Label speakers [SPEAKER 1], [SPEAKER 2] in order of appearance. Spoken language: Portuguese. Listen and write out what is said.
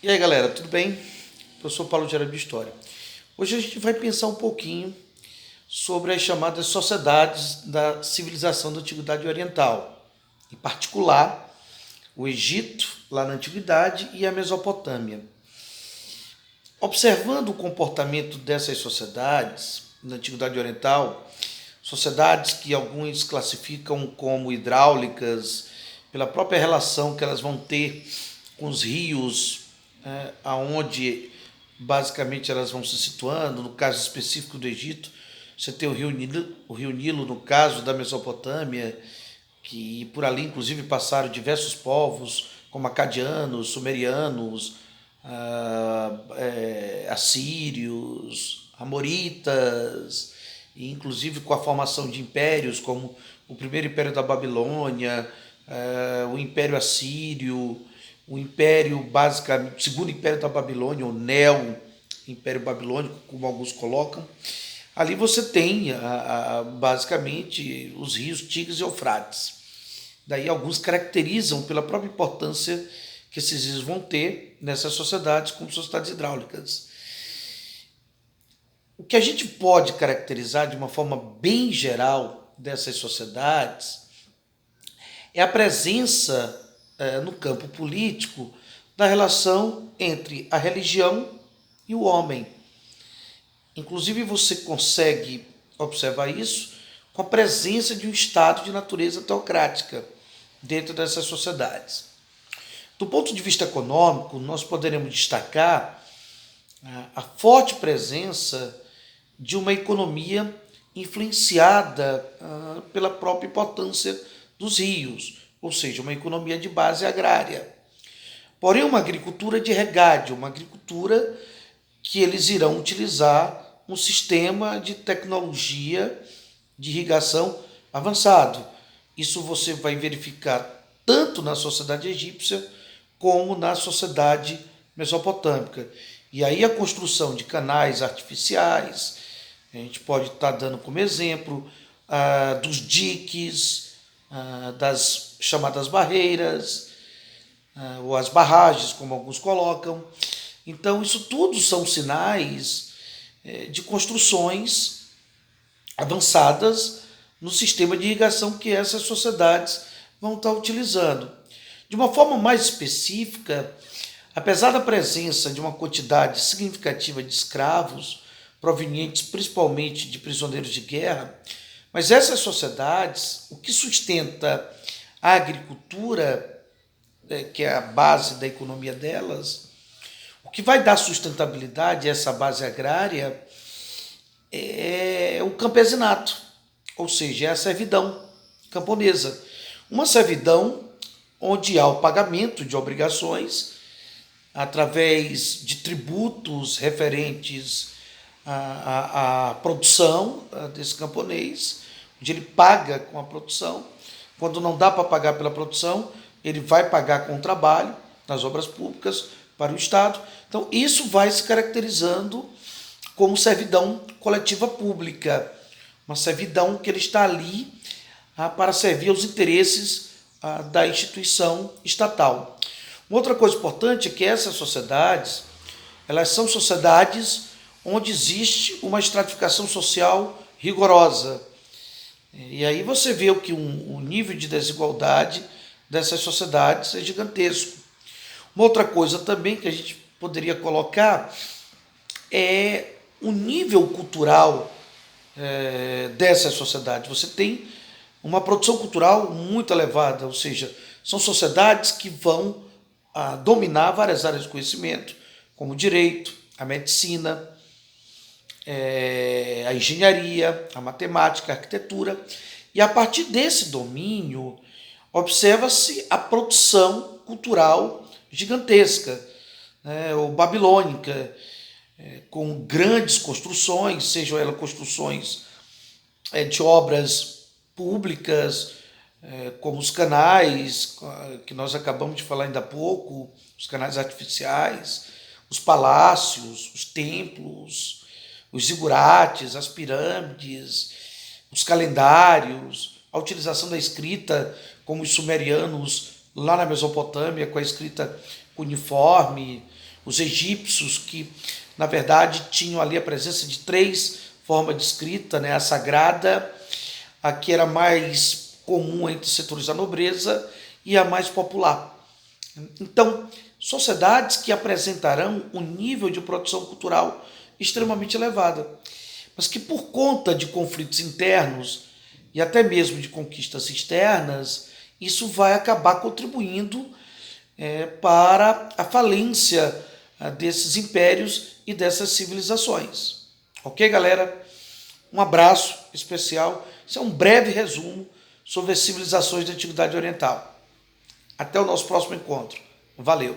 [SPEAKER 1] E aí galera, tudo bem? Eu sou Paulo de História. Hoje a gente vai pensar um pouquinho sobre as chamadas sociedades da civilização da Antiguidade Oriental, em particular o Egito, lá na Antiguidade, e a Mesopotâmia. Observando o comportamento dessas sociedades na Antiguidade Oriental, sociedades que alguns classificam como hidráulicas, pela própria relação que elas vão ter com os rios, aonde basicamente elas vão se situando. No caso específico do Egito, você tem o Rio Nilo no caso da Mesopotâmia, que por ali inclusive passaram diversos povos, como acadianos, sumerianos, assírios, amoritas, e inclusive com a formação de impérios, como o primeiro império da Babilônia, o Império Assírio, o Império basicamente, o segundo Império da Babilônia, o Neo Império Babilônico, como alguns colocam. Ali você tem basicamente os rios Tigres e Eufrates. Daí alguns caracterizam pela própria importância que esses rios vão ter nessas sociedades como sociedades hidráulicas. O que a gente pode caracterizar de uma forma bem geral dessas sociedades é a presença no campo político da relação entre a religião e o homem. Inclusive você consegue observar isso com a presença de um estado de natureza teocrática dentro dessas sociedades. Do ponto de vista econômico, nós poderemos destacar a forte presença de uma economia influenciada pela própria importância dos rios, ou seja, uma economia de base agrária. Porém, uma agricultura de regádio, uma agricultura que eles irão utilizar um sistema de tecnologia de irrigação avançado. Isso você vai verificar tanto na sociedade egípcia como na sociedade mesopotâmica. E aí a construção de canais artificiais, a gente pode estar dando como exemplo dos diques, das chamadas barreiras, ou as barragens, como alguns colocam. Então, isso tudo são sinais de construções avançadas no sistema de irrigação que essas sociedades vão estar utilizando. De uma forma mais específica, apesar da presença de uma quantidade significativa de escravos, provenientes principalmente de prisioneiros de guerra, mas essas sociedades, o que sustenta a agricultura, que é a base da economia delas, o que vai dar sustentabilidade a essa base agrária é o campesinato, ou seja, é a servidão camponesa. Uma servidão onde há o pagamento de obrigações através de tributos referentes à produção desse camponês, onde ele paga com a produção. Quando não dá para pagar pela produção, ele vai pagar com o trabalho nas obras públicas para o Estado. Então, isso vai se caracterizando como servidão coletiva pública, uma servidão que ele está ali para servir aos interesses da instituição estatal. Uma outra coisa importante é que essas sociedades, elas são sociedades onde existe uma estratificação social rigorosa. E aí você vê que o nível de desigualdade dessas sociedades é gigantesco. Uma outra coisa também que a gente poderia colocar é o nível cultural dessas sociedades. Você tem uma produção cultural muito elevada, ou seja, são sociedades que vão dominar várias áreas de conhecimento, como o direito, a medicina, a engenharia, a matemática, a arquitetura. E a partir desse domínio, observa-se a produção cultural gigantesca, ou babilônica, com grandes construções, sejam elas construções de obras públicas, como os canais, que nós acabamos de falar ainda há pouco, os canais artificiais, os palácios, os templos, os zigurates, as pirâmides, os calendários, a utilização da escrita, como os sumerianos lá na Mesopotâmia, com a escrita uniforme, Os egípcios, que na verdade tinham ali a presença de 3 formas de escrita, né? A sagrada, a que era mais comum entre os setores da nobreza e a mais popular. Então, sociedades que apresentarão um nível de produção cultural extremamente elevada, mas que por conta de conflitos internos e até mesmo de conquistas externas, isso vai acabar contribuindo para a falência desses impérios e dessas civilizações. Ok, galera? Um abraço especial. Isso é um breve resumo sobre as civilizações da Antiguidade Oriental. Até o nosso próximo encontro. Valeu!